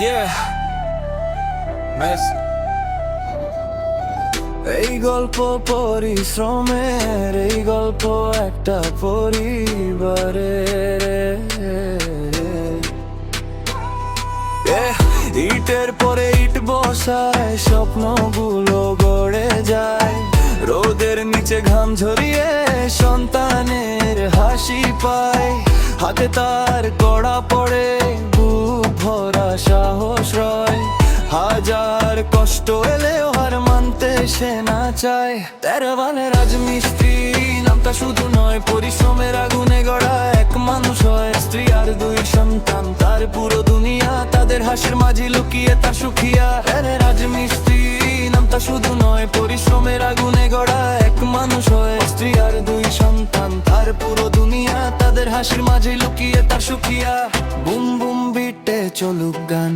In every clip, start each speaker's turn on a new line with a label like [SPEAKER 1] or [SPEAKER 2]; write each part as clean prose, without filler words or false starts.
[SPEAKER 1] Yeah, nice. এই গল্প পরিশ্রমের, এই গল্প একটা পরিবারের। ইটের পরে ইট বসায়, স্বপ্নগুলো গড়ে যায়। রোদের নিচে ঘাম ঝরিয়ে সন্তানের হাসি পায়। হাতে তার কড়া পড়ে, বুক ভরা সাহস রয়। হাজার কষ্ট এলেও হার মানতে সে না চায়। তেরোবানের রাজমিস্ত্রি নামটা শুধু নয়, পরিশ্রমের আগুনে গড়া এক মানুষ হয়। স্ত্রী আর দুই সন্তান, তার পুরো দুনিয়া, তাদের হাসির মাঝে লুকিয়ে তার সুখিয়া। রাজমিস্ত্রি নামটা শুধু নয়, পরিশ্রমের আগুনে গড়া এক মানুষ হয়। স্ত্রী আর দুই সন্তান, তার পুরো দুনিয়া, তাদের হাসির মাঝে লুকিয়ে তার সুখিয়া। বুম বুম বিটে চলুক গান,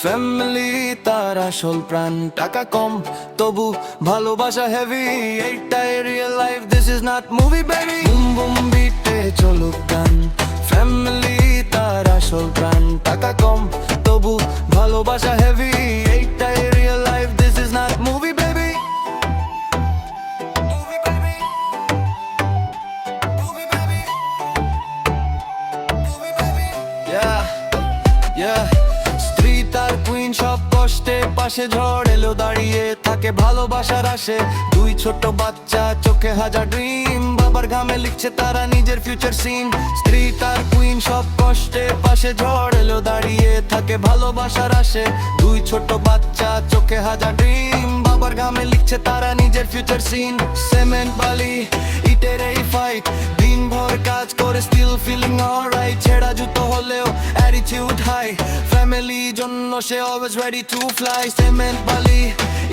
[SPEAKER 1] ফ্যামিলি তার আসল প্রাণ। টাকা কম তবু ভালোবাসা হেভি, এইটাই real life, this is not movie baby. Boom boom বিটে চলুক গান, ফ্যামিলি তার আসল প্রাণ। টাকা কম তবু ভালোবাসা হেভি, এইটাই real life, this is not movie baby. Movie baby, movie baby, movie baby. Yeah, yeah. স্ত্রী তার কুইন, সব কষ্টে পাশে, ঝড় এলো দাঁড়িয়ে থাকে ভালোবাসার আসে। দুই ছোট বাচ্চা, চোখে হাজার ড্রিম, বাবার ঘামে লিখছে তারা নিজের ফিউচার সিন। স্ত্রী তার কুইন, সব কষ্টে পাশে, ঝড় এলো দাঁড়িয়ে থাকে ভালোবাসার আসে। দুই ছোট বাচ্চা, চোখে হাজার ড্রিম, বাবার ঘামে লিখছে তারা নিজের ফিউচার সিন। সিমেন্ট বালি ইটের এই ফাইট, দিনভর কাজ করে স্টিল ফিলিং অলরাইট। ছেঁড়া জুতো হলেও অ্যাটিটিউড হাই, ফ্যামিলি জন্য সে always ready to fly. Cement বালি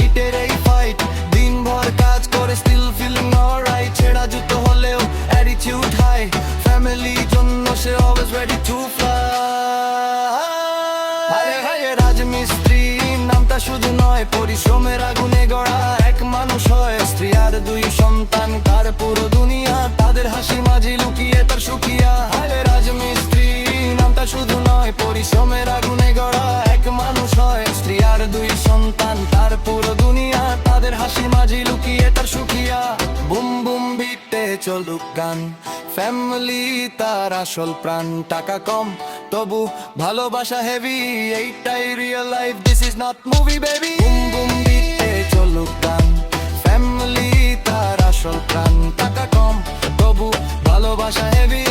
[SPEAKER 1] ইটের এই ফাইট, দিনভর কাজ করে স্টিল ফিলিং অলরাইট। ছেঁড়া জুতো হলেও অ্যাটিটিউড হাই, ফ্যামিলি জন্য সে অলওয়েজ রেডি টু ফ্লাই। রাজমিস্ত্রি নামটা শুধু নয়, পরিশ্রমের আগুনে গড়া এক মানুষ হয়। স্ত্রী আর দুই সন্তান, তার পুরো দুনিয়া, তাদের হাসি মাঝে লুকিয়ে তার সুখিয়া। রাজমিস্ত্রি নামটা শুধু নয়, পরিশ্রমের আগুনে গড়া এক মানুষ হয়। স্ত্রী আর দুই সন্তান, তার পুরো দুনিয়া, তাদের হাসি মাঝে লুকিয়ে তার সুখিয়া। বুম বুম বিটে চলুক গান, ফ্যামিলি তার আসল প্রাণ। টাকা কম তবু ভালোবাসা হেভি, এইটাই real life, this is not movie baby. Boom boom বিটে চলুক গান, ফ্যামিলি তার আসল প্রাণ। টাকা কম তবু ভালোবাসা হেভি,